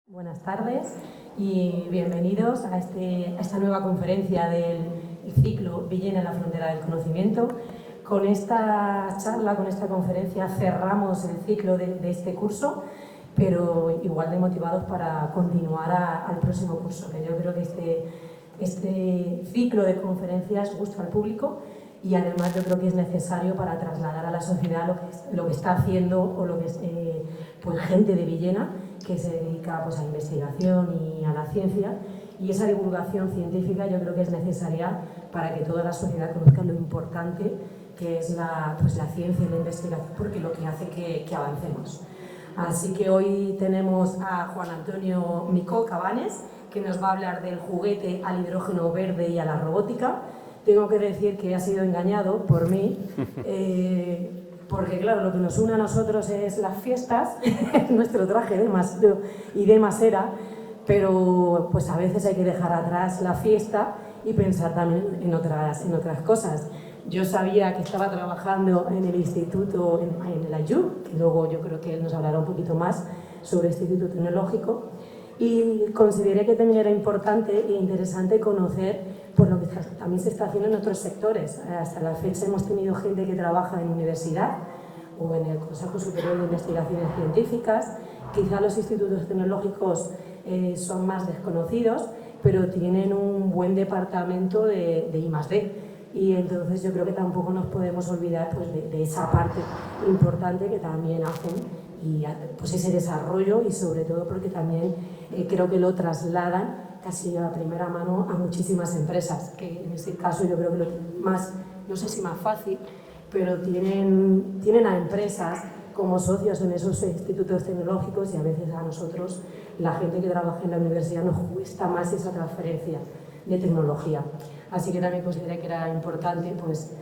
Buenas tardes y bienvenidos a esta nueva conferencia del ciclo Villena en la frontera del conocimiento. Con esta charla, con esta conferencia, cerramos el ciclo de este curso, pero igual de motivados para continuar al próximo curso, que yo creo que este ciclo de conferencias gusta al público y además yo creo que es necesario para trasladar a la sociedad lo que está haciendo o lo que es pues gente de Villena que se dedica pues, a investigación y a la ciencia, y esa divulgación científica yo creo que es necesaria para que toda la sociedad conozca lo importante que es la ciencia y la investigación, porque es lo que hace que avancemos. Así que hoy tenemos a Juan Antonio Micó Cabanes, que nos va a hablar del juguete al hidrógeno verde y a la robótica. Tengo que decir que ha sido engañado por mí, porque claro, lo que nos une a nosotros es las fiestas, nuestro traje de masera, pero pues a veces hay que dejar atrás la fiesta y pensar también en otras cosas. Yo sabía que estaba trabajando en el instituto, en el AYU, que luego yo creo que él nos hablará un poquito más sobre el Instituto Tecnológico, y consideré que también era importante e interesante conocer pues, lo que también se está haciendo en otros sectores. Hasta la fecha hemos tenido gente que trabaja en universidad o en el Consejo Superior de Investigaciones Científicas. Quizá los institutos tecnológicos son más desconocidos, pero tienen un buen departamento de I+D. Y entonces yo creo que tampoco nos podemos olvidar pues, de esa parte importante que también hacen y pues ese desarrollo, y sobre todo porque también creo que lo trasladan casi a primera mano a muchísimas empresas, que en este caso yo creo que lo más, no sé si más fácil, pero tienen a empresas como socios en esos institutos tecnológicos, y a veces a nosotros, la gente que trabaja en la universidad, nos cuesta más esa transferencia de tecnología. Así que también consideré que era importante pues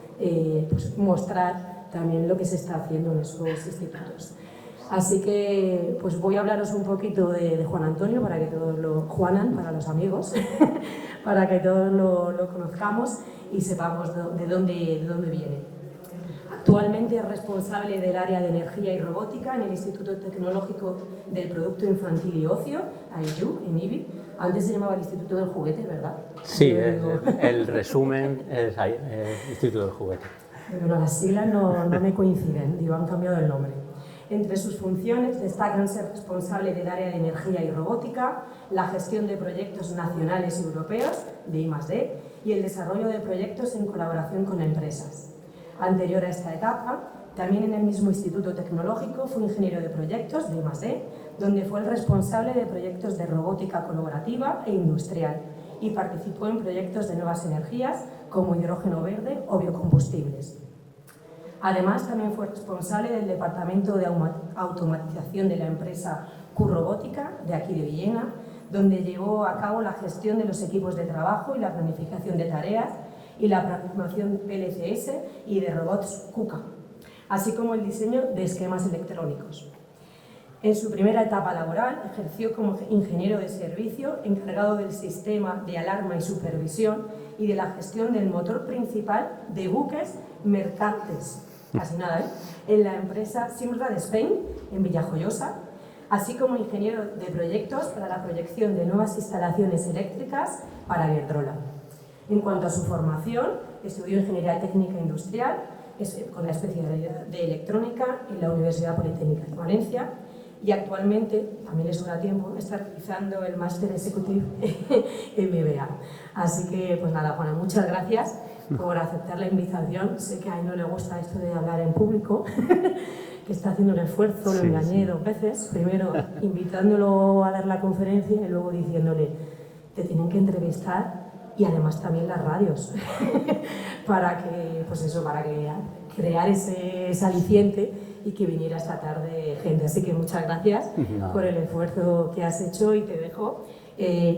mostrar también lo que se está haciendo en esos institutos. Así que pues voy a hablaros un poquito de Juan Antonio, para que todos Juanan, para los amigos, para que todos lo conozcamos y sepamos de dónde viene. Actualmente es responsable del área de energía y robótica en el Instituto Tecnológico del Producto Infantil y Ocio, AIU, en IBI. Antes se llamaba el Instituto del Juguete, ¿verdad? Sí, el resumen es ahí, el Instituto del Juguete. Pero las siglas no me coinciden, digo, han cambiado el nombre. Entre sus funciones destacan ser responsable del área de energía y robótica, la gestión de proyectos nacionales y europeos de I+D y el desarrollo de proyectos en colaboración con empresas. Anterior a esta etapa, también en el mismo Instituto Tecnológico fue ingeniero de proyectos de I+D, donde fue el responsable de proyectos de robótica colaborativa e industrial y participó en proyectos de nuevas energías como hidrógeno verde o biocombustibles. Además, también fue responsable del departamento de automatización de la empresa Q-Robótica, de aquí de Villena, donde llevó a cabo la gestión de los equipos de trabajo y la planificación de tareas y la programación PLCS y de robots KUKA, así como el diseño de esquemas electrónicos. En su primera etapa laboral ejerció como ingeniero de servicio encargado del sistema de alarma y supervisión y de la gestión del motor principal de buques mercantes, casi nada, en la empresa Simrad Spain, en Villajoyosa, así como ingeniero de proyectos para la proyección de nuevas instalaciones eléctricas para Iberdrola. En cuanto a su formación, estudió Ingeniería Técnica Industrial con la especialidad de Electrónica en la Universidad Politécnica de Valencia, y actualmente, también le sobra tiempo, está realizando el Máster Executive MBA. Así que, pues nada, Juana, muchas gracias por aceptar la invitación. Sé que a él no le gusta esto de hablar en público, que está haciendo un esfuerzo, lo engañé 2 veces. Primero invitándolo a dar la conferencia y luego diciéndole, te tienen que entrevistar, y además también las radios, para que crear ese aliciente y que viniera esta tarde gente. Así que muchas gracias por el esfuerzo que has hecho, y te dejo,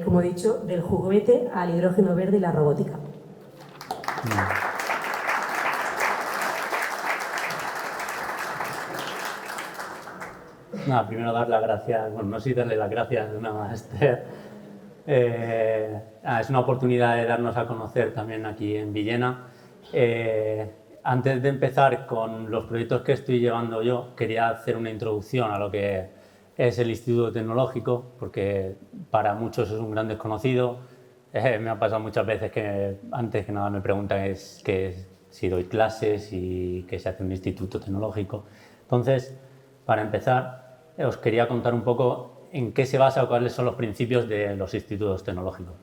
como he dicho, del juguete al hidrógeno verde y la robótica. Nada, primero dar las gracias, bueno, no sé si darle las gracias de una más, Esther. Es una oportunidad de darnos a conocer también aquí en Villena. Antes de empezar con los proyectos que estoy llevando yo, quería hacer una introducción a lo que es el Instituto Tecnológico, porque para muchos es un gran desconocido. Me ha pasado muchas veces que antes que nada me preguntan si doy clases y qué se hace en un instituto tecnológico. Entonces, para empezar, os quería contar un poco en qué se basa o cuáles son los principios de los institutos tecnológicos,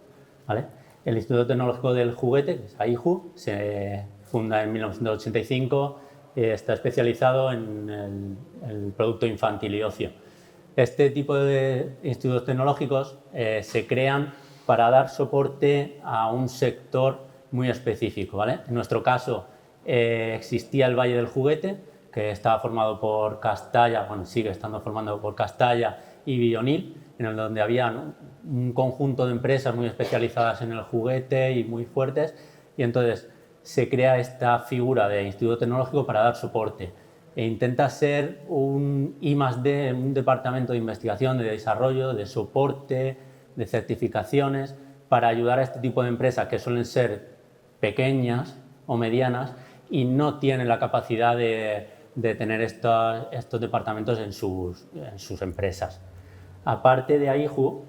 ¿vale? El Instituto Tecnológico del Juguete, que es AIJU, se funda en 1985, está especializado en el producto infantil y ocio. Este tipo de institutos tecnológicos se crean para dar soporte a un sector muy específico, ¿vale? En nuestro caso existía el Valle del Juguete, que estaba formado por Castalla, bueno, sigue estando formado por Castalla y Bionil, en donde había un conjunto de empresas muy especializadas en el juguete y muy fuertes, y entonces se crea esta figura de instituto tecnológico para dar soporte. E intenta ser un I+D, un departamento de investigación, de desarrollo, de soporte, de certificaciones, para ayudar a este tipo de empresas que suelen ser pequeñas o medianas y no tienen la capacidad de tener estos departamentos en sus empresas. Aparte de AIJU,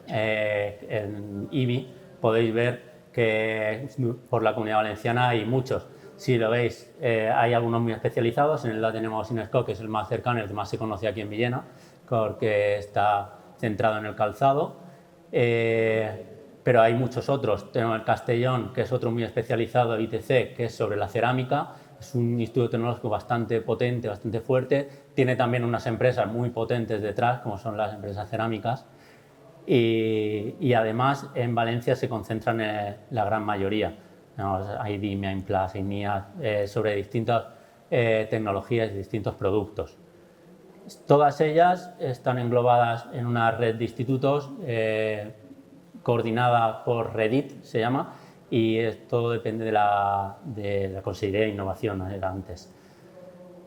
en IBI podéis ver que por la Comunidad Valenciana hay muchos. Si lo veis, hay algunos muy especializados. En el lado tenemos Inesco, que es el más cercano, el que más se conoce aquí en Villena, porque está centrado en el calzado. Pero hay muchos otros. Tenemos el Castellón, que es otro muy especializado, ITC, que es sobre la cerámica. Es un instituto tecnológico bastante potente, bastante fuerte. Tiene también unas empresas muy potentes detrás, como son las empresas cerámicas. Y además en Valencia se concentran la gran mayoría. Hay DIMIA, Implas, INIA, sobre distintas tecnologías y distintos productos. Todas ellas están englobadas en una red de institutos coordinada por Redit, se llama, y todo depende de la Consejería de Innovación, era antes.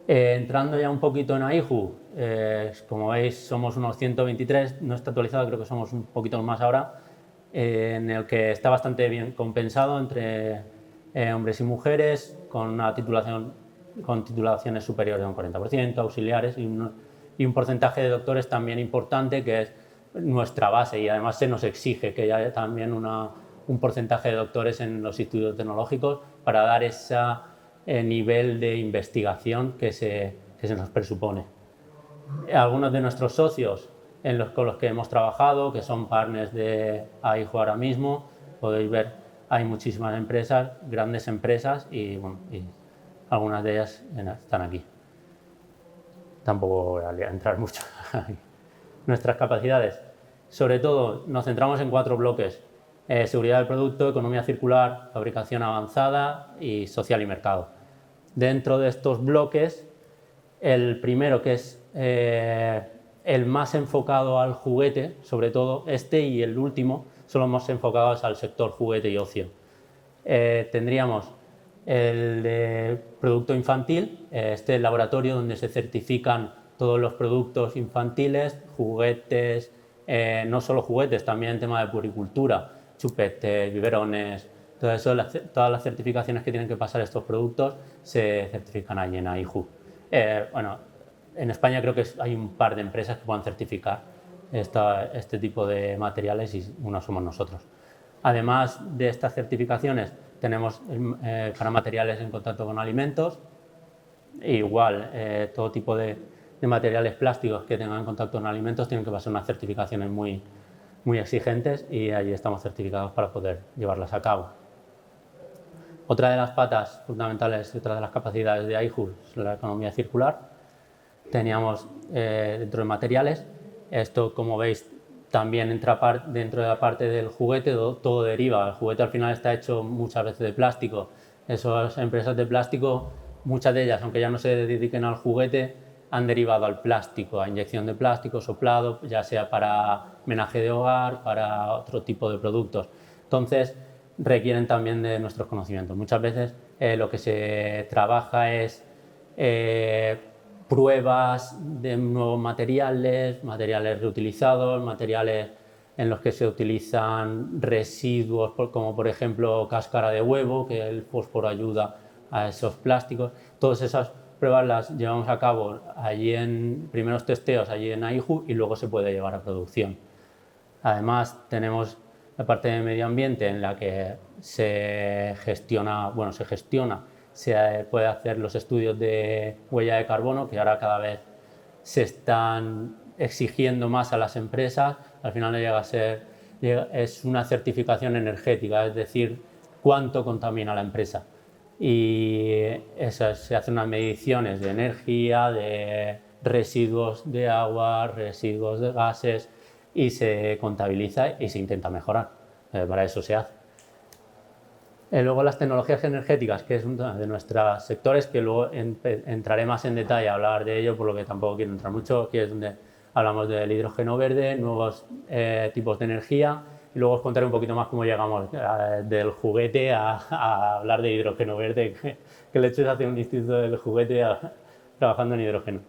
Entrando ya un poquito en AIJU, como veis somos unos 123, no está actualizado, creo que somos un poquito más ahora, en el que está bastante bien compensado entre hombres y mujeres, con una titulación, con titulaciones superiores a un 40%, auxiliares y un porcentaje de doctores también importante, que es nuestra base, y además se nos exige que haya también un porcentaje de doctores en los institutos tecnológicos para dar ese nivel de investigación que se nos presupone. Algunos de nuestros socios con los que hemos trabajado, que son partners de AIJU ahora mismo, podéis ver, hay muchísimas empresas, grandes empresas, y, bueno, y algunas de ellas están aquí. Tampoco voy a entrar mucho. Nuestras capacidades, sobre todo nos centramos en 4 bloques: seguridad del producto, economía circular, fabricación avanzada y social y mercado. Dentro de estos bloques, el primero, que es el más enfocado al juguete, sobre todo y el último son los más enfocados al sector juguete y ocio. Tendríamos el de producto infantil, el laboratorio donde se certifican todos los productos infantiles, juguetes, no solo juguetes, también en tema de puericultura, chupetes, biberones, todo eso, todas las certificaciones que tienen que pasar estos productos se certifican allí en AIJU. Bueno, en España creo que hay un par de empresas que puedan certificar este tipo de materiales, y uno somos nosotros. Además de estas certificaciones, tenemos para materiales en contacto con alimentos, igual todo tipo de materiales plásticos que tengan contacto con alimentos tienen que pasar unas certificaciones muy exigentes, y allí estamos certificados para poder llevarlas a cabo. Otra de las patas fundamentales, otra de las capacidades de AIJU es la economía circular. Teníamos dentro de materiales, esto como veis también entra dentro de la parte del juguete, todo deriva. El juguete al final está hecho muchas veces de plástico. Esas empresas de plástico, muchas de ellas, aunque ya no se dediquen al juguete, han derivado al plástico, a inyección de plástico, soplado, ya sea para menaje de hogar, para otro tipo de productos. Entonces, requieren también de nuestros conocimientos. Muchas veces lo que se trabaja es pruebas de nuevos materiales reutilizados, materiales en los que se utilizan residuos, como por ejemplo cáscara de huevo, que el fósforo ayuda a esos plásticos. Todas esas pruebas las llevamos a cabo allí primeros testeos allí en AIJU y luego se puede llevar a producción. Además, tenemos la parte de medio ambiente en la que se puede hacer los estudios de huella de carbono, que ahora cada vez se están exigiendo más a las empresas. Al final no llega a ser, es una certificación energética, es decir, cuánto contamina la empresa. Y se hacen unas mediciones de energía, de residuos de agua, residuos de gases, y se contabiliza y se intenta mejorar. Para eso se hace. Luego las tecnologías energéticas, que es uno de nuestros sectores, que luego entraré más en detalle a hablar de ello, por lo que tampoco quiero entrar mucho. Aquí es donde hablamos del hidrógeno verde, nuevos tipos de energía, y luego os contaré un poquito más cómo llegamos del juguete a hablar de hidrógeno verde, que el hecho es hacer un instituto del juguete trabajando en hidrógeno.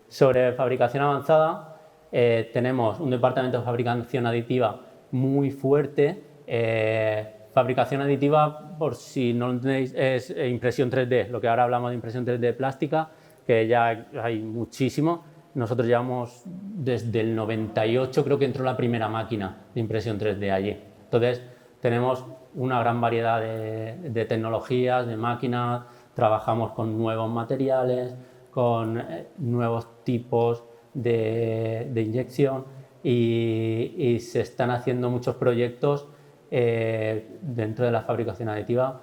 Sobre fabricación avanzada, tenemos un departamento de fabricación aditiva muy fuerte. Fabricación aditiva, por si no lo entendéis, es impresión 3D, lo que ahora hablamos de impresión 3D plástica, que ya hay muchísimo. Nosotros llevamos desde el 98, creo que entró la primera máquina de impresión 3D allí. Entonces, tenemos una gran variedad de tecnologías, de máquinas, trabajamos con nuevos materiales, con nuevos tipos de inyección y se están haciendo muchos proyectos dentro de la fabricación aditiva,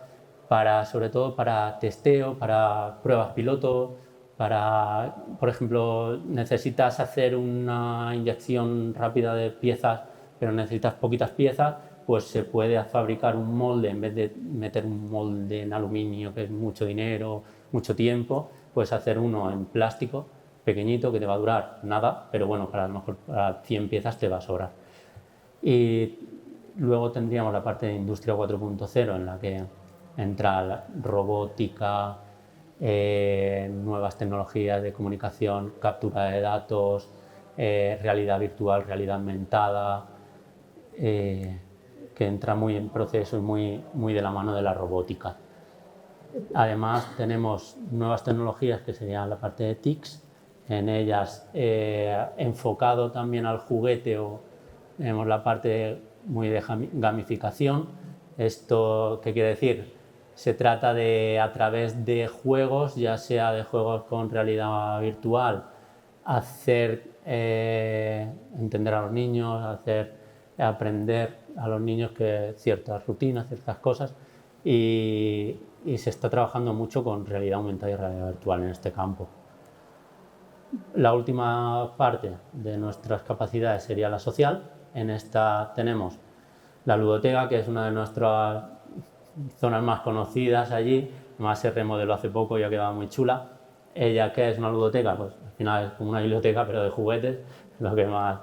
sobre todo para testeo, para pruebas piloto, por ejemplo, necesitas hacer una inyección rápida de piezas, pero necesitas poquitas piezas, pues se puede fabricar un molde, en vez de meter un molde en aluminio, que es mucho dinero, mucho tiempo, puedes hacer uno en plástico, pequeñito, que te va a durar nada, pero bueno, a lo mejor para 100 piezas te va a sobrar. Y luego tendríamos la parte de industria 4.0, en la que entra la robótica, nuevas tecnologías de comunicación, captura de datos, realidad virtual, realidad aumentada, que entra muy en proceso y muy de la mano de la robótica. Además tenemos nuevas tecnologías que serían la parte de TICs, en ellas enfocado también al juguete, tenemos la parte muy de gamificación. ¿Esto qué quiere decir? Se trata de, a través de juegos, ya sea de juegos con realidad virtual, hacer entender a los niños, hacer aprender a los niños que ciertas rutinas, ciertas cosas, y se está trabajando mucho con realidad aumentada y realidad virtual en este campo. La última parte de nuestras capacidades sería la social. En esta tenemos la ludoteca, que es una de nuestras zonas más conocidas allí. Además se remodeló hace poco y ha quedado muy chula. Ella, ¿qué es una ludoteca? Pues al final es como una biblioteca, pero de juguetes, lo que más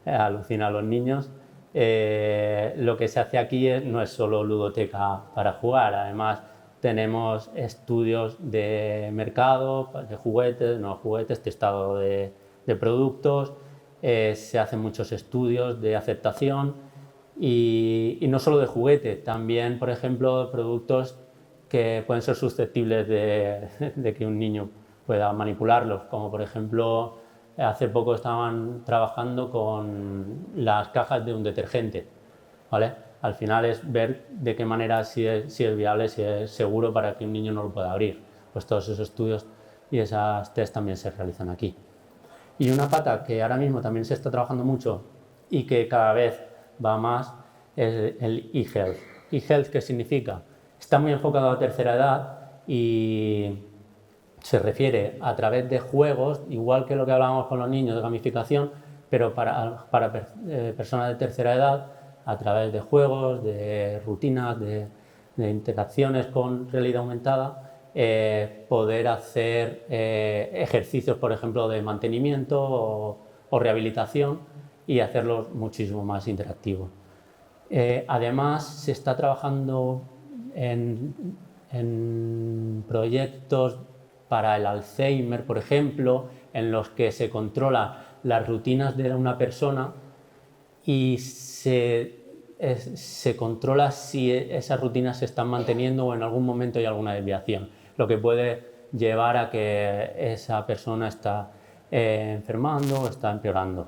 alucina a los niños. Lo que se hace aquí no es solo ludoteca para jugar, además tenemos estudios de mercado, de juguetes, nuevos juguetes, testado de productos, se hacen muchos estudios de aceptación y no solo de juguete, también, por ejemplo, productos que pueden ser susceptibles de que un niño pueda manipularlos, como por ejemplo, hace poco estaban trabajando con las cajas de un detergente, ¿vale? Al final es ver de qué manera si es viable, si es seguro para que un niño no lo pueda abrir. Pues todos esos estudios y esas test también se realizan aquí. Y una pata que ahora mismo también se está trabajando mucho y que cada vez va más es el e-health. E-health, ¿qué significa? Está muy enfocado a la tercera edad y se refiere a través de juegos, igual que lo que hablábamos con los niños de gamificación, pero para personas de tercera edad, a través de juegos, de rutinas, de interacciones con realidad aumentada, poder hacer ejercicios, por ejemplo, de mantenimiento o rehabilitación y hacerlos muchísimo más interactivos. Además, se está trabajando en proyectos para el Alzheimer, por ejemplo, en los que se controla las rutinas de una persona y se controla si esas rutinas se están manteniendo o en algún momento hay alguna desviación, lo que puede llevar a que esa persona está enfermando o está empeorando.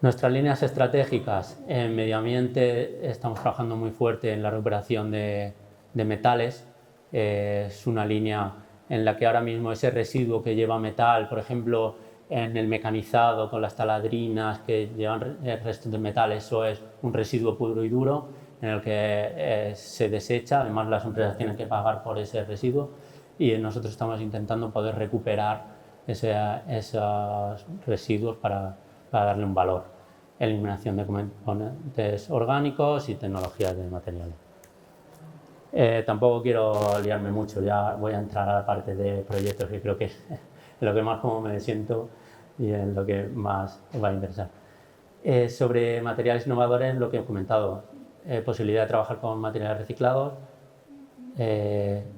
Nuestras líneas estratégicas en medio ambiente estamos trabajando muy fuerte en la recuperación de metales. Es una línea en la que ahora mismo ese residuo que lleva metal, por ejemplo, en el mecanizado con las taladrinas que llevan restos de metal, eso es un residuo puro y duro en el que se desecha. Además, las empresas tienen que pagar por ese residuo y nosotros estamos intentando poder recuperar esos residuos para darle un valor. Eliminación de componentes orgánicos y tecnologías de materiales. Tampoco quiero liarme mucho, ya voy a entrar a la parte de proyectos que creo que es lo que más como me siento y en lo que más os va a interesar. Sobre materiales innovadores, lo que he comentado, posibilidad de trabajar con materiales reciclados,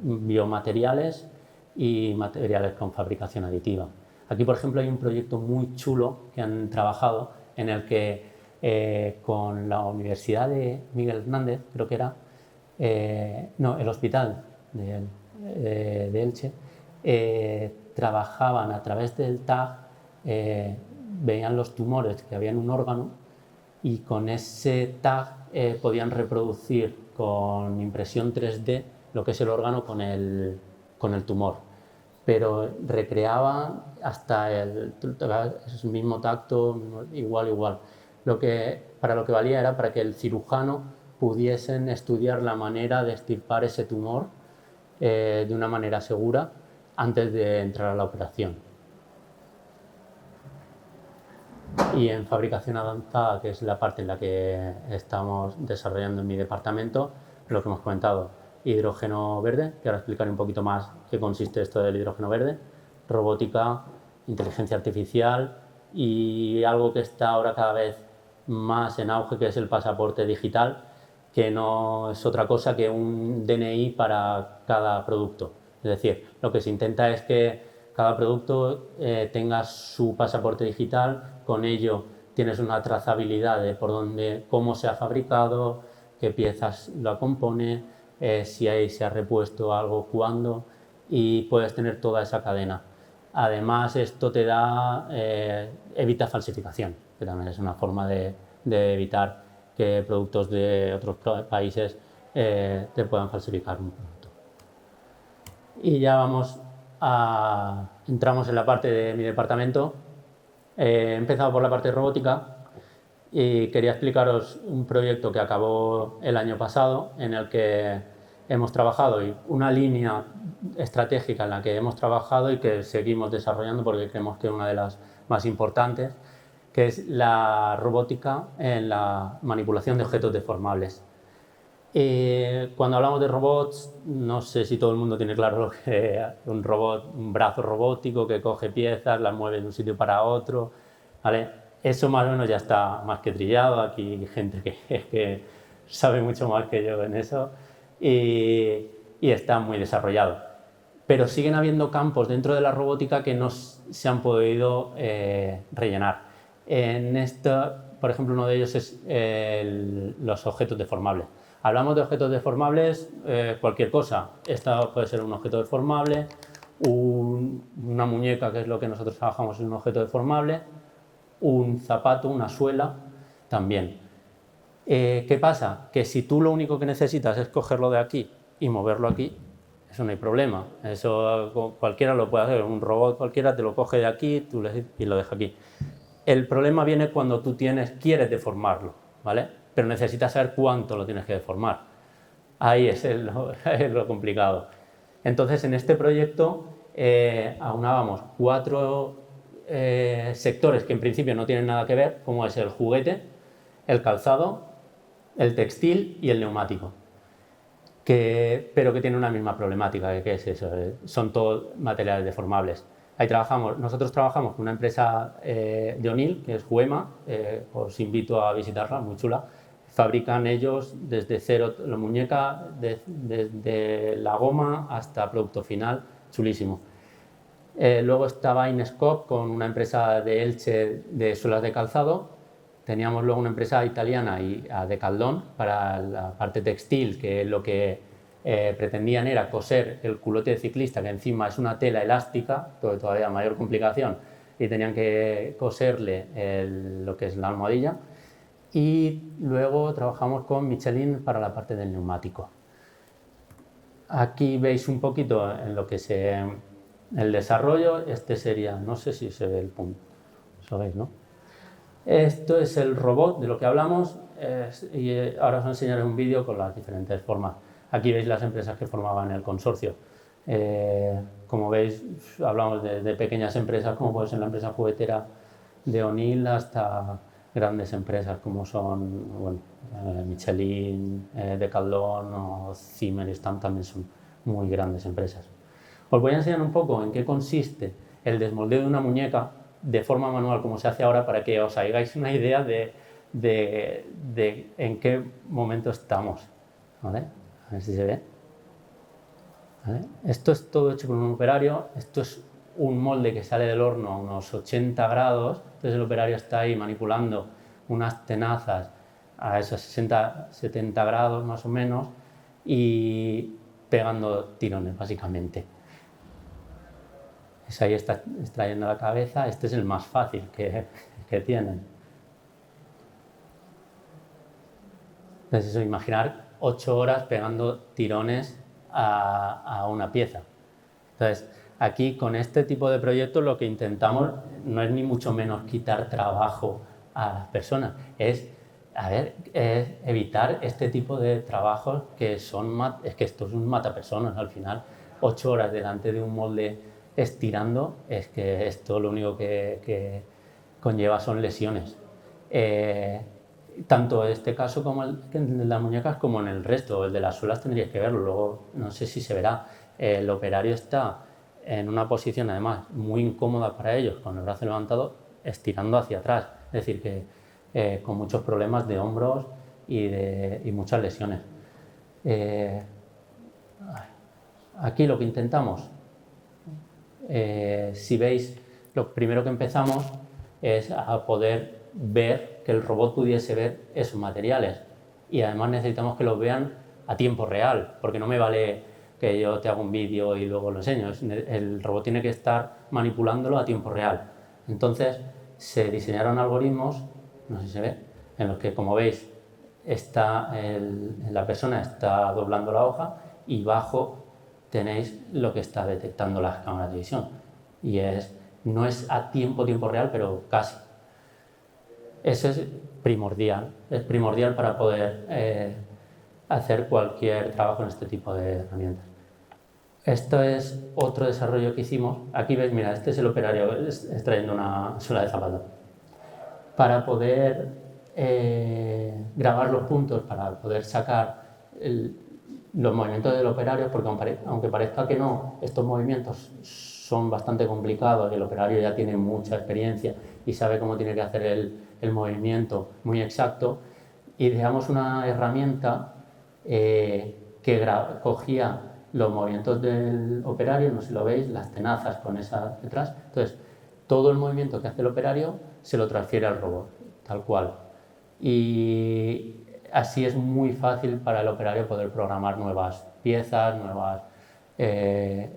biomateriales y materiales con fabricación aditiva. Aquí, por ejemplo, hay un proyecto muy chulo que han trabajado en el que con la Universidad de Miguel Hernández, creo que era, no, el Hospital de Elche, trabajaban a través del TAG, veían los tumores que había en un órgano y con ese TAG podían reproducir con impresión 3D lo que es el órgano con el tumor, pero recreaban hasta el mismo tacto, igual. Para lo que valía era para que el cirujano pudiesen estudiar la manera de extirpar ese tumor de una manera segura antes de entrar a la operación. Y en fabricación avanzada, que es la parte en la que estamos desarrollando en mi departamento, lo que hemos comentado, hidrógeno verde, que ahora explicaré un poquito más qué consiste esto del hidrógeno verde, robótica, inteligencia artificial y algo que está ahora cada vez más en auge, que es el pasaporte digital, que no es otra cosa que un DNI para cada producto. Es decir, lo que se intenta es que cada producto tenga su pasaporte digital, con ello tienes una trazabilidad de por dónde, cómo se ha fabricado, qué piezas lo compone, si se ha repuesto algo, cuándo, y puedes tener toda esa cadena. Además, esto te da, evita falsificación, que también es una forma de evitar que productos de otros países te puedan falsificar un producto. Y ya entramos en la parte de mi departamento. He empezado por la parte de robótica y quería explicaros un proyecto que acabó el año pasado en el que hemos trabajado y una línea estratégica en la que hemos trabajado y que seguimos desarrollando porque creemos que es una de las más importantes, que es la robótica en la manipulación de objetos deformables. Cuando hablamos de robots, no sé si todo el mundo tiene claro lo que es un robot, un brazo robótico que coge piezas, las mueve de un sitio para otro, ¿vale? Eso más o menos ya está más que trillado, aquí hay gente que sabe mucho más que yo en eso y está muy desarrollado. Pero siguen habiendo campos dentro de la robótica que no se han podido rellenar. En esto, por ejemplo, uno de ellos es los objetos deformables. Hablamos de objetos deformables, cualquier cosa. Esta puede ser un objeto deformable, una muñeca, que es lo que nosotros trabajamos, es un objeto deformable, un zapato, una suela, también. ¿Qué pasa? Que si tú lo único que necesitas es cogerlo de aquí y moverlo aquí, eso no hay problema. Eso cualquiera lo puede hacer. Un robot cualquiera te lo coge de aquí y lo deja aquí. El problema viene cuando tú quieres deformarlo, ¿vale? Pero necesitas saber cuánto lo tienes que deformar. Ahí es lo complicado. Entonces, en este proyecto aunábamos 4 sectores que en principio no tienen nada que ver, como es el juguete, el calzado, el textil y el neumático, pero que tienen una misma problemática, que es eso, son todos materiales deformables. Ahí nosotros trabajamos con una empresa de Onil, que es Juema, os invito a visitarla, muy chula. Fabrican ellos desde cero la muñeca, desde la goma hasta producto final, chulísimo. Luego estaba Inescope con una empresa de Elche de suelas de calzado. Teníamos luego una empresa italiana, Decathlon, para la parte textil, que es lo que pretendían era coser el culote de ciclista, que encima es una tela elástica, todavía mayor complicación, y tenían que coserle lo que es la almohadilla. Y luego trabajamos con Michelin para la parte del neumático. Aquí veis un poquito en lo que es el desarrollo. Este sería, no sé si se ve el punto, ¿lo veis, no? Esto es el robot de lo que hablamos y ahora os enseñaré un vídeo con las diferentes formas. Aquí veis las empresas que formaban el consorcio. Como veis, hablamos de pequeñas empresas como puede ser la empresa juguetera de O'Neill hasta grandes empresas como son bueno, Michelin, Decathlon o Zimmer, también son muy grandes empresas. Os voy a enseñar un poco en qué consiste el desmoldeo de una muñeca de forma manual como se hace ahora para que os hagáis una idea de en qué momento estamos. ¿Vale? A ver si se ve. ¿Vale? Esto es todo hecho por un operario. Esto es un molde que sale del horno a unos 80 grados. Entonces el operario está ahí manipulando unas tenazas a esos 60-70 grados más o menos y pegando tirones básicamente. Es ahí está extrayendo la cabeza. Este es el más fácil que tienen. Entonces eso, imaginar 8 horas pegando tirones a una pieza. Entonces, aquí con este tipo de proyectos lo que intentamos no es ni mucho menos quitar trabajo a las personas, es evitar este tipo de trabajos que es que esto es un matapersonas al final. 8 horas delante de un molde estirando, es que esto lo único que conlleva son lesiones. Tanto en este caso como el de las muñecas como en el resto. El de las suelas tendríais que verlo, luego no sé si se verá. El operario está en una posición además muy incómoda para ellos, con el brazo levantado, estirando hacia atrás. Es decir, que con muchos problemas de hombros y muchas lesiones. Aquí lo que intentamos, si veis, lo primero que empezamos es a poder ver que el robot pudiese ver esos materiales y además necesitamos que los vean a tiempo real, porque no me vale que yo te haga un vídeo y luego lo enseño, el robot tiene que estar manipulándolo a tiempo real. Entonces se diseñaron algoritmos, no sé si se ve, en los que, como veis, la persona está doblando la hoja y bajo tenéis lo que está detectando las cámaras de visión y no es a tiempo real, pero casi. Eso es primordial para poder hacer cualquier trabajo en este tipo de herramientas. Esto es otro desarrollo que hicimos. Aquí veis, mira, este es el operario extrayendo una suela de zapato. Para poder grabar los puntos, para poder sacar los movimientos del operario, porque aunque parezca que no, estos movimientos son bastante complicados y el operario ya tiene mucha experiencia y sabe cómo tiene que hacer el movimiento muy exacto, ideamos una herramienta que cogía los movimientos del operario, no sé si lo veis, las tenazas con esas detrás. Entonces, todo el movimiento que hace el operario se lo transfiere al robot, tal cual. Y así es muy fácil para el operario poder programar nuevas piezas,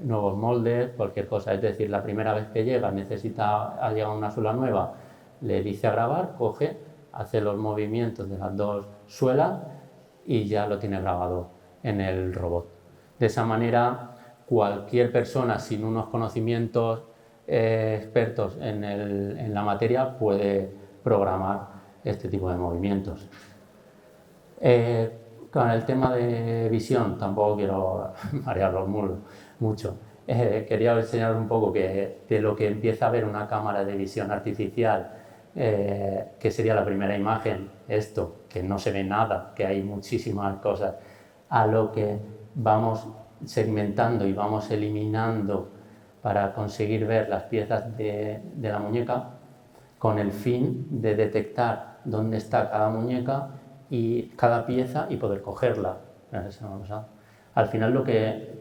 nuevos moldes, cualquier cosa. Es decir, la primera vez que llega ha llegado una suela nueva, le dice a grabar, coge, hace los movimientos de las dos suelas y ya lo tiene grabado en el robot. De esa manera, cualquier persona sin unos conocimientos expertos en la materia puede programar este tipo de movimientos. Con el tema de visión, tampoco quiero marearlos mucho. Quería enseñaros un poco de lo que empieza a ver una cámara de visión artificial, que sería la primera imagen, esto, que no se ve nada, que hay muchísimas cosas, a lo que vamos segmentando y vamos eliminando para conseguir ver las piezas de la muñeca con el fin de detectar dónde está cada muñeca y cada pieza y poder cogerla. Al final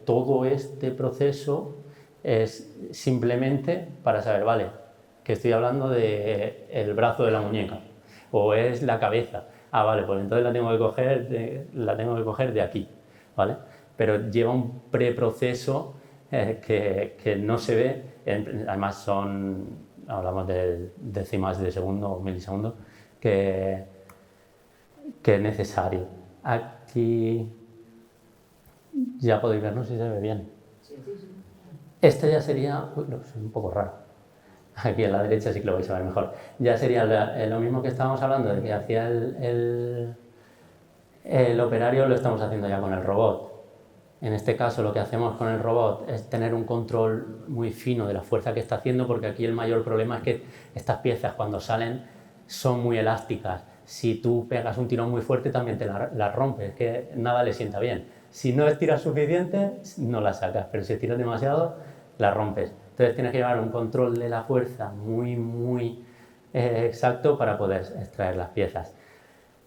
todo este proceso es simplemente para saber, vale, que estoy hablando del brazo de la muñeca o es la cabeza. Vale, pues entonces la tengo que coger de aquí, ¿vale? pero lleva un preproceso que no se ve, además hablamos de décimas de segundo o milisegundos, que es necesario. Aquí ya podéis ver, no sé si se ve bien. Este ya sería, es un poco raro, aquí a la derecha sí que lo vais a ver mejor. Ya sería lo mismo que estábamos hablando de que hacía el operario, lo estamos haciendo ya con el robot. En este caso lo que hacemos con el robot es tener un control muy fino de la fuerza que está haciendo, porque aquí el mayor problema es que estas piezas cuando salen son muy elásticas. Si tú pegas un tirón muy fuerte también te la rompes, que nada le sienta bien. Si no estiras suficiente no la sacas, pero si estiras demasiado la rompes. Entonces tienes que llevar un control de la fuerza muy exacto para poder extraer las piezas.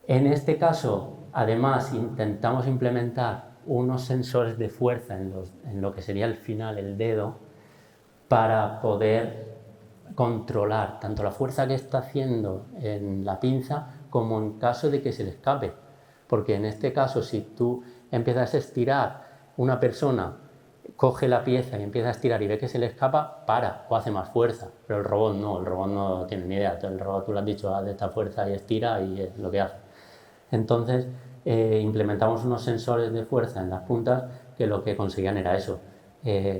En este caso, además, intentamos implementar unos sensores de fuerza en lo que sería al final el dedo para poder controlar tanto la fuerza que está haciendo en la pinza como en caso de que se le escape. Porque en este caso, si tú empiezas a estirar, una persona coge la pieza y empieza a estirar y ve que se le escapa, para o hace más fuerza. Pero el robot no tiene ni idea. El robot, tú le has dicho, haz de esta fuerza y estira y es lo que hace. Entonces implementamos unos sensores de fuerza en las puntas que lo que conseguían era eso,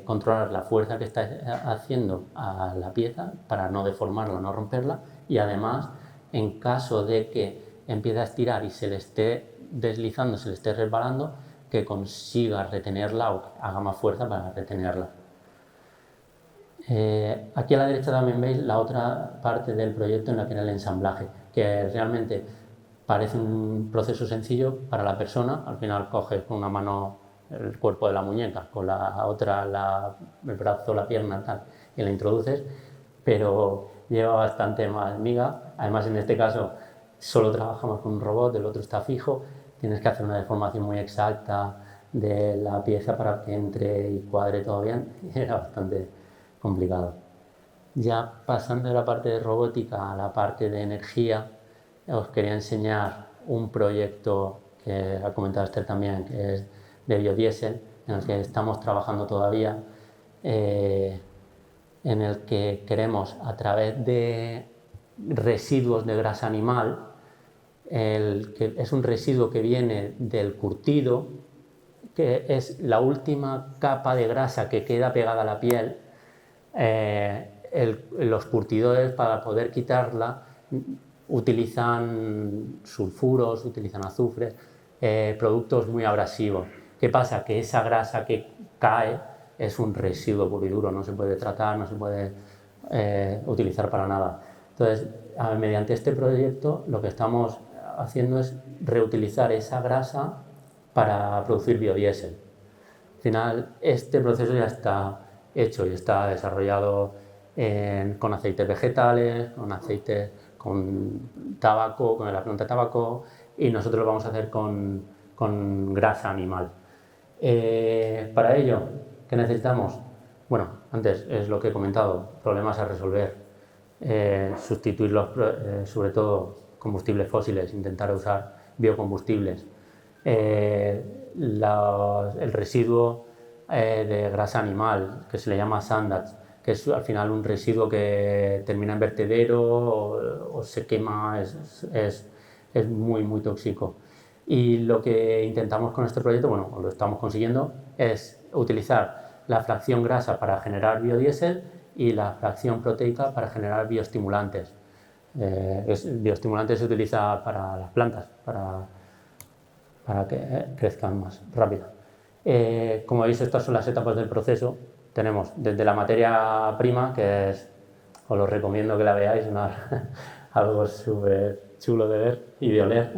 controlar la fuerza que está haciendo a la pieza para no deformarla, no romperla, y además en caso de que empiece a estirar y se le esté deslizando, se le esté resbalando, que consiga retenerla o haga más fuerza para retenerla. Aquí a la derecha también veis la otra parte del proyecto en la que era el ensamblaje, que realmente parece un proceso sencillo para la persona. Al final coges con una mano el cuerpo de la muñeca, con la otra el brazo, la pierna, tal, y la introduces, pero lleva bastante más miga. Además, en este caso, solo trabajamos con un robot, el otro está fijo, tienes que hacer una deformación muy exacta de la pieza para que entre y cuadre todo bien, y era bastante complicado. Ya pasando de la parte de robótica a la parte de energía, os quería enseñar un proyecto que ha comentado Esther también, que es de biodiesel, en el que estamos trabajando todavía, en el que queremos, a través de residuos de grasa animal, que es un residuo que viene del curtido, que es la última capa de grasa que queda pegada a la piel. Los curtidores, para poder quitarla, utilizan sulfuros, utilizan azufre, productos muy abrasivos. ¿Qué pasa? Que esa grasa que cae es un residuo puro y duro, no se puede tratar, no se puede utilizar para nada. Entonces, mediante este proyecto lo que estamos haciendo es reutilizar esa grasa para producir biodiesel. Al final, este proceso ya está hecho y está desarrollado con aceites vegetales, con tabaco, con la planta de tabaco, y nosotros lo vamos a hacer con grasa animal. Para ello, ¿qué necesitamos? Bueno, antes es lo que he comentado, problemas a resolver, sustituir sobre todo combustibles fósiles, intentar usar biocombustibles, el residuo de grasa animal, que se le llama sandats, que es al final un residuo que termina en vertedero o se quema, es muy tóxico. Y lo que intentamos con este proyecto, bueno, lo estamos consiguiendo, es utilizar la fracción grasa para generar biodiesel y la fracción proteica para generar bioestimulantes. Bioestimulantes se utiliza para las plantas, para que crezcan más rápido. Como veis, estas son las etapas del proceso. Tenemos desde la materia prima, que os lo recomiendo que la veáis, algo súper chulo de ver y de oler.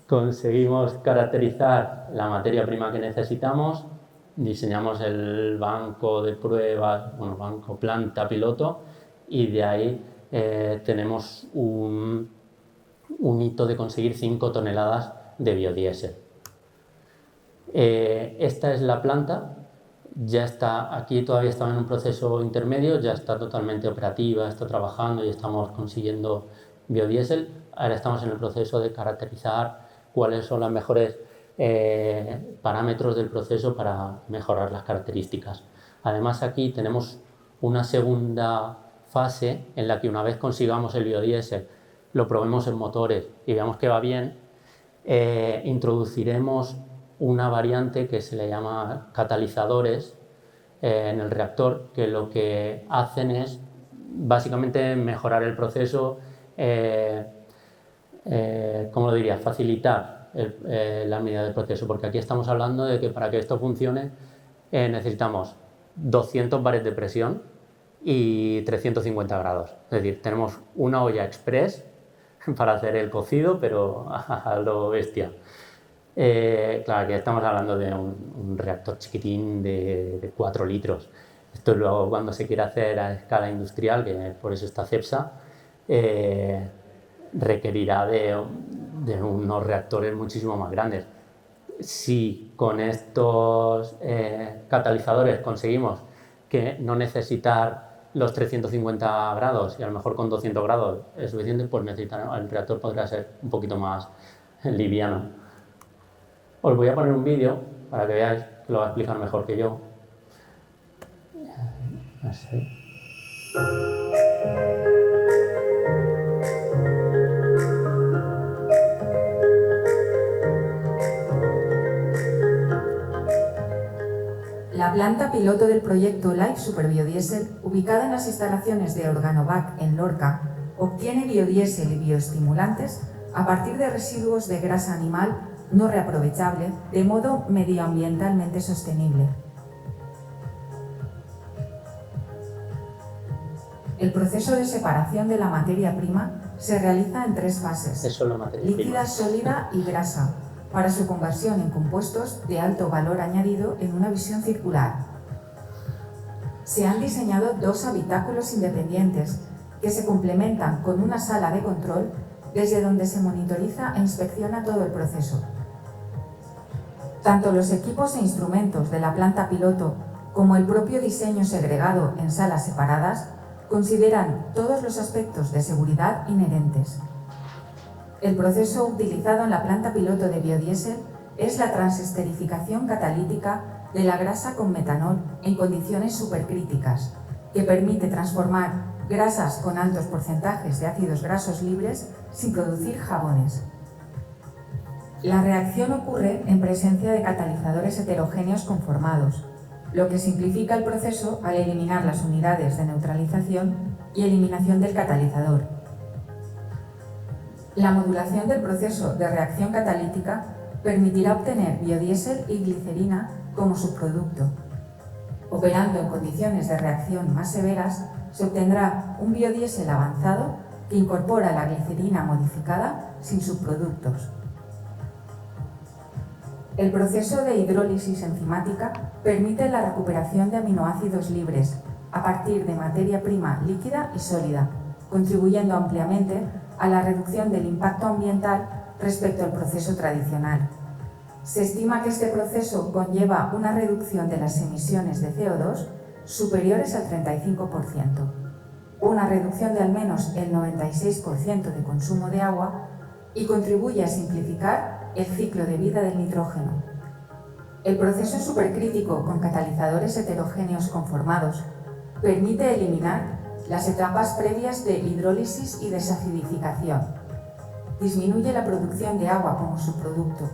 Conseguimos caracterizar la materia prima que necesitamos, diseñamos el banco de pruebas, banco planta piloto, y de ahí tenemos un hito de conseguir 5 toneladas de biodiesel. Esta es la planta, ya está, aquí todavía está en un proceso intermedio, ya está totalmente operativa, está trabajando y estamos consiguiendo biodiesel. Ahora estamos en el proceso de caracterizar cuáles son las mejores parámetros del proceso para mejorar las características. Además, aquí tenemos una segunda fase en la que una vez consigamos el biodiesel, lo probemos en motores y veamos que va bien, introduciremos una variante que se le llama catalizadores en el reactor, que lo que hacen es básicamente mejorar el proceso, ¿cómo lo diría? Facilitar la medida del proceso, porque aquí estamos hablando de que para que esto funcione necesitamos 200 bares de presión y 350 grados. Es decir, tenemos una olla express para hacer el cocido, pero a lo bestia. Claro, aquí estamos hablando de un reactor chiquitín de 4 litros. Esto luego, cuando se quiere hacer a escala industrial, que por eso está Cepsa, requerirá de unos reactores muchísimo más grandes. Si con estos catalizadores conseguimos que no necesitar los 350 grados y a lo mejor con 200 grados es suficiente, pues el reactor podrá ser un poquito más liviano. Os voy a poner un vídeo para que veáis, que lo va a explicar mejor que yo. Así. La planta piloto del proyecto Life Super Biodiesel, ubicada en las instalaciones de Organovac en Lorca, obtiene biodiesel y bioestimulantes a partir de residuos de grasa animal no reaprovechable de modo medioambientalmente sostenible. El proceso de separación de la materia prima se realiza en 3 fases: Eso es la materia líquida, prima. sólida y grasa, para su conversión en compuestos de alto valor añadido en una visión circular. Se han diseñado 2 habitáculos independientes que se complementan con una sala de control desde donde se monitoriza e inspecciona todo el proceso. Tanto los equipos e instrumentos de la planta piloto como el propio diseño segregado en salas separadas consideran todos los aspectos de seguridad inherentes. El proceso utilizado en la planta piloto de biodiesel es la transesterificación catalítica de la grasa con metanol en condiciones supercríticas, que permite transformar grasas con altos porcentajes de ácidos grasos libres sin producir jabones. La reacción ocurre en presencia de catalizadores heterogéneos conformados, lo que simplifica el proceso al eliminar las unidades de neutralización y eliminación del catalizador. La modulación del proceso de reacción catalítica permitirá obtener biodiesel y glicerina como subproducto. Operando en condiciones de reacción más severas, se obtendrá un biodiesel avanzado que incorpora la glicerina modificada sin subproductos. El proceso de hidrólisis enzimática permite la recuperación de aminoácidos libres a partir de materia prima líquida y sólida, contribuyendo ampliamente a la reducción del impacto ambiental respecto al proceso tradicional. Se estima que este proceso conlleva una reducción de las emisiones de CO2 superiores al 35%, una reducción de al menos el 96% de consumo de agua y contribuye a simplificar el ciclo de vida del nitrógeno. El proceso supercrítico con catalizadores heterogéneos conformados permite eliminar las etapas previas de hidrólisis y desacidificación. Disminuye la producción de agua como subproducto,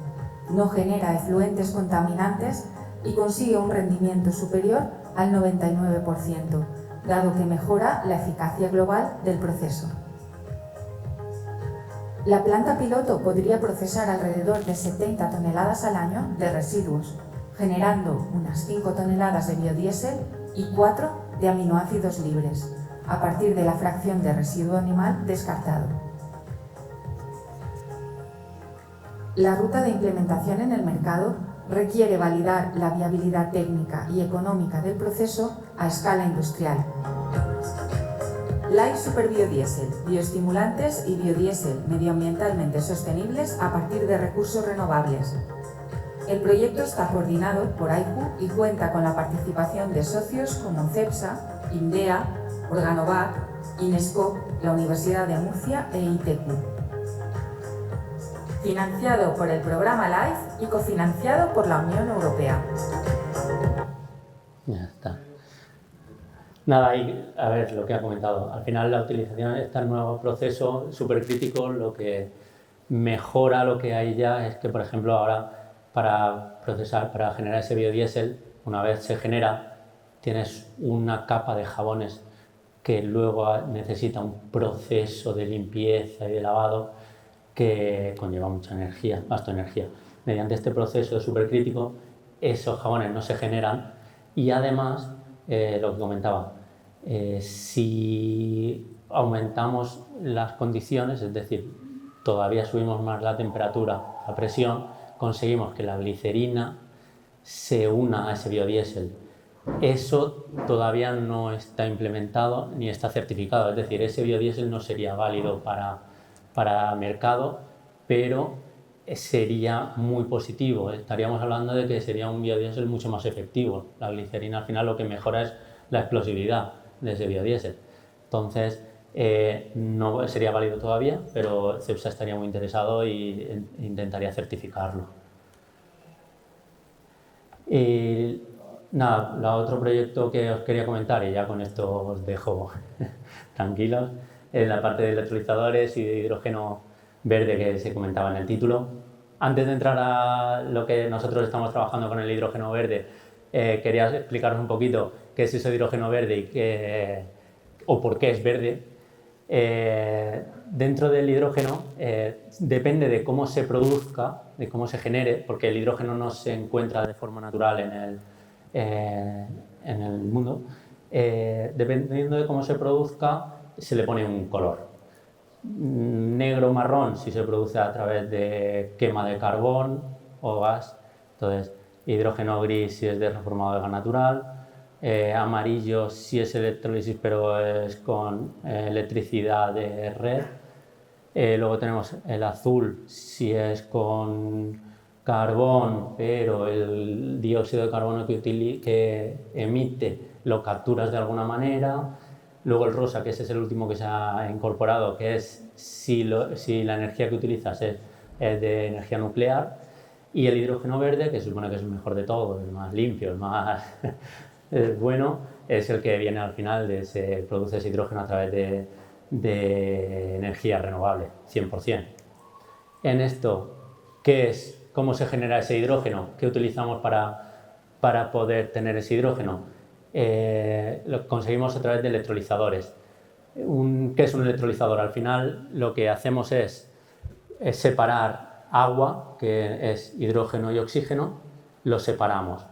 no genera efluentes contaminantes y consigue un rendimiento superior al 99%, dado que mejora la eficacia global del proceso. La planta piloto podría procesar alrededor de 70 toneladas al año de residuos, generando unas 5 toneladas de biodiesel y 4 de aminoácidos libres, a partir de la fracción de residuo animal descartado. La ruta de implementación en el mercado requiere validar la viabilidad técnica y económica del proceso a escala industrial. Life Super Biodiesel, bioestimulantes y biodiesel medioambientalmente sostenibles a partir de recursos renovables. El proyecto está coordinado por AIJU y cuenta con la participación de socios como Cepsa, INDEA, Organovac, Inesco, la Universidad de Murcia e ITQ. financiado por el programa LIFE y cofinanciado por la Unión Europea. Ya está. Nada, y a ver lo que ha comentado. Al final la utilización de este nuevo proceso supercrítico, lo que mejora lo que hay ya es que, por ejemplo, ahora para generar ese biodiesel, una vez se genera, tienes una capa de jabones que luego necesita un proceso de limpieza y de lavado que conlleva mucha energía, gasto de energía. Mediante este proceso supercrítico, esos jabones no se generan y además, lo que comentaba, si aumentamos las condiciones, es decir, todavía subimos más la temperatura, la presión, conseguimos que la glicerina se una a ese biodiesel. Eso todavía no está implementado ni está certificado, es decir, ese biodiesel no sería válido para mercado, pero sería muy positivo. Estaríamos hablando de que sería un biodiesel mucho más efectivo. La glicerina al final lo que mejora es la explosividad de ese biodiesel. Entonces, no sería válido todavía, pero Cepsa estaría muy interesado e intentaría certificarlo. Y nada, el otro proyecto que os quería comentar, y ya con esto os dejo tranquilos, es la parte de electrolizadores y de hidrógeno verde que se comentaba en el título. Antes de entrar a lo que nosotros estamos trabajando con el hidrógeno verde, quería explicaros un poquito qué es ese hidrógeno verde y o por qué es verde. Dentro del hidrógeno depende de cómo se produzca, de cómo se genere, porque el hidrógeno no se encuentra de forma natural en el mundo. Dependiendo de cómo se produzca, se le pone un color. Negro o marrón si se produce a través de quema de carbón o gas, entonces hidrógeno gris si es de reformado de gas natural, amarillo si es electrólisis pero es con electricidad de red, luego tenemos el azul si es con carbón pero el dióxido de carbono que emite lo capturas de alguna manera. Luego el rosa, que ese es el último que se ha incorporado, que es si la energía que utilizas es de energía nuclear. Y el hidrógeno verde, que se supone que es el mejor de todos, el más limpio, el más bueno, es el que viene al final, se produce ese hidrógeno a través de energía renovable, 100%. En esto, ¿qué es? ¿Cómo se genera ese hidrógeno? ¿Qué utilizamos para poder tener ese hidrógeno? Lo conseguimos a través de electrolizadores. ¿Qué es un electrolizador? Al final lo que hacemos es separar agua, que es hidrógeno y oxígeno, lo separamos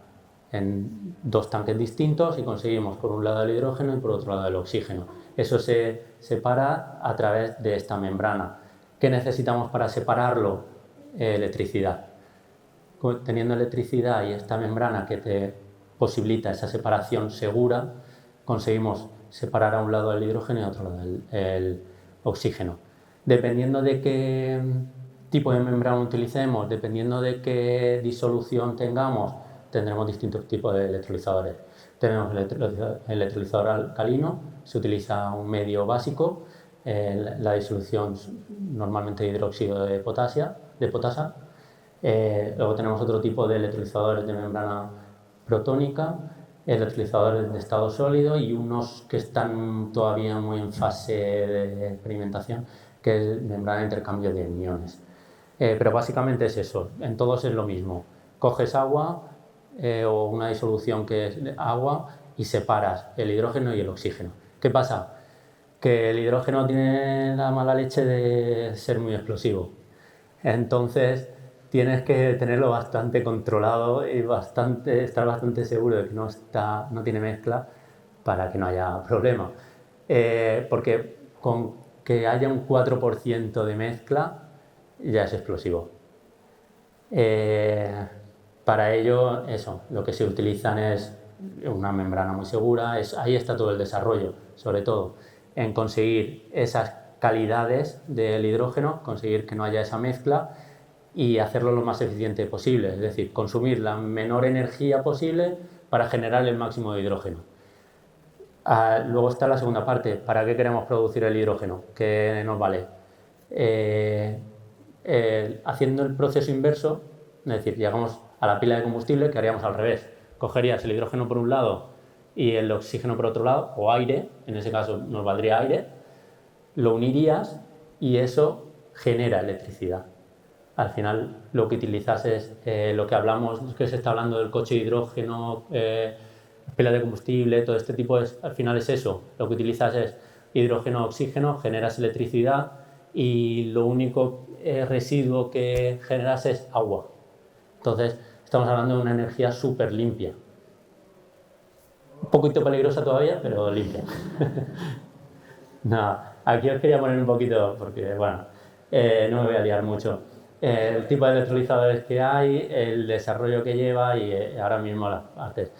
en dos tanques distintos y conseguimos por un lado el hidrógeno y por otro lado el oxígeno. Eso se separa a través de esta membrana. ¿Qué necesitamos para separarlo? Electricidad. Teniendo electricidad y esta membrana que te posibilita esa separación segura, conseguimos separar a un lado el hidrógeno y a otro lado el oxígeno. Dependiendo de qué tipo de membrana utilicemos, dependiendo de qué disolución tengamos, tendremos distintos tipos de electrolizadores. Tenemos el electrolizador alcalino, se utiliza un medio básico, la disolución normalmente de hidróxido de potasa. Luego tenemos otro tipo de electrolizadores de membrana protónica, electrolizadores de estado sólido y unos que están todavía muy en fase de experimentación, que es membrana de intercambio de aniones. Pero básicamente es eso, en todos es lo mismo. Coges agua o una disolución que es agua y separas el hidrógeno y el oxígeno. ¿Qué pasa? Que el hidrógeno tiene la mala leche de ser muy explosivo. Entonces tienes que tenerlo bastante controlado y estar bastante seguro de que no tiene mezcla para que no haya problema. Porque con que haya un 4% de mezcla ya es explosivo. Para ello, lo que se utilizan es una membrana muy segura, ahí está todo el desarrollo, sobre todo en conseguir esas calidades del hidrógeno, conseguir que no haya esa mezcla y hacerlo lo más eficiente posible, es decir, consumir la menor energía posible para generar el máximo de hidrógeno. Luego está la segunda parte, ¿para qué queremos producir el hidrógeno? ¿Qué nos vale? haciendo el proceso inverso, es decir, llegamos a la pila de combustible, que haríamos al revés. Cogerías el hidrógeno por un lado y el oxígeno por otro lado, o aire, en ese caso nos valdría aire, lo unirías y eso genera electricidad. Al final lo que utilizas es lo que hablamos, que se está hablando del coche de hidrógeno, pila de combustible, todo este tipo, al final es eso. Lo que utilizas es hidrógeno, oxígeno, generas electricidad y lo único residuo que generas es agua. Entonces estamos hablando de una energía súper limpia. Un poquito peligrosa todavía, pero limpia. Nada, aquí os quería poner un poquito, porque bueno, no me voy a liar mucho. El tipo de electrolizadores que hay, el desarrollo que lleva y ahora mismo las partes.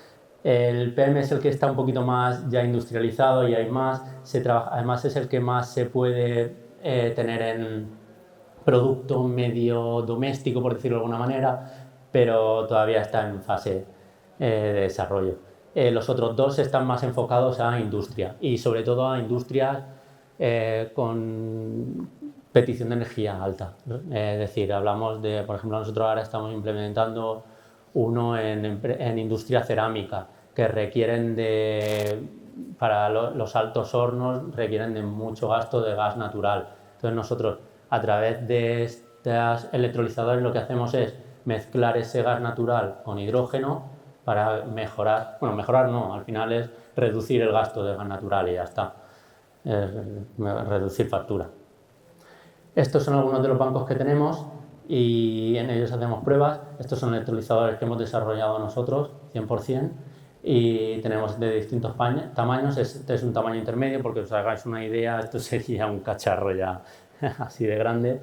El PM es el que está un poquito más ya industrializado y hay más, además es el que más se puede tener en producto medio doméstico, por decirlo de alguna manera, pero todavía está en fase de desarrollo. Los otros dos están más enfocados a industria y sobre todo a industrias con petición de energía alta. Es decir, hablamos de, por ejemplo, nosotros ahora estamos implementando uno en industria cerámica, que requieren para los altos hornos requieren de mucho gasto de gas natural. Entonces nosotros a través de estos electrolizadores lo que hacemos es mezclar ese gas natural con hidrógeno para mejorar, bueno, mejorar no, al final es reducir el gasto de gas natural y ya está, reducir factura. Estos son algunos de los bancos que tenemos y en ellos hacemos pruebas. Estos son electrolizadores que hemos desarrollado nosotros, 100%, y tenemos de distintos tamaños. Este es un tamaño intermedio, porque os hagáis una idea, esto sería un cacharro ya así de grande,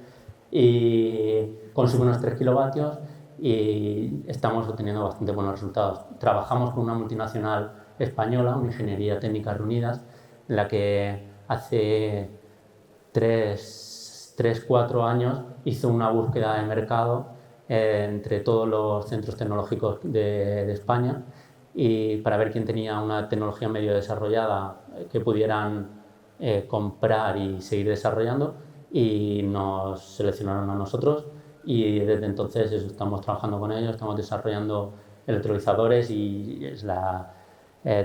y consume unos 3 kilovatios y estamos obteniendo bastante buenos resultados. Trabajamos con una multinacional española, una Ingeniería Técnica Reunidas, en la que hace 3-4 años hizo una búsqueda de mercado entre todos los centros tecnológicos de España y para ver quién tenía una tecnología medio desarrollada que pudieran comprar y seguir desarrollando, y nos seleccionaron a nosotros y desde entonces estamos trabajando con ellos, estamos desarrollando electrolizadores y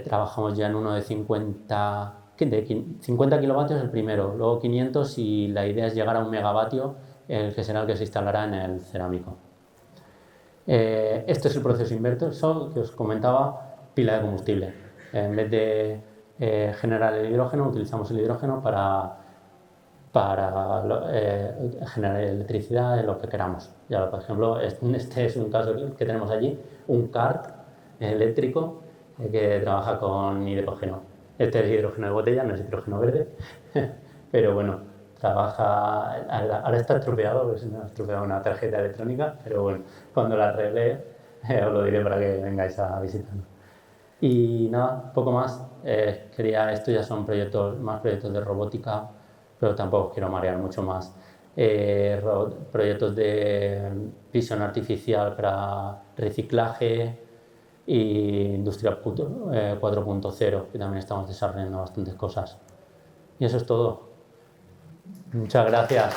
trabajamos ya en uno de 50 kilovatios el primero, luego 500 y la idea es llegar a 1 megavatio, el que será el que se instalará en el cerámico. Este es el proceso inverso que os comentaba, pila de combustible. En vez de generar el hidrógeno, utilizamos el hidrógeno para generar electricidad en lo que queramos. Ya, por ejemplo, este es un caso que tenemos allí, un kart eléctrico que trabaja con hidrógeno. Este es hidrógeno de botella, no es hidrógeno verde, pero bueno, trabaja, ahora está estropeado, porque se me ha estropeado una tarjeta electrónica, pero bueno, cuando la arregle os lo diré para que vengáis a visitarnos. Y nada, poco más. Esto ya son más proyectos de robótica, pero tampoco os quiero marear mucho más. Proyectos de visión artificial para reciclaje y industria 4.0, que también estamos desarrollando bastantes cosas. Y eso es todo. Muchas gracias.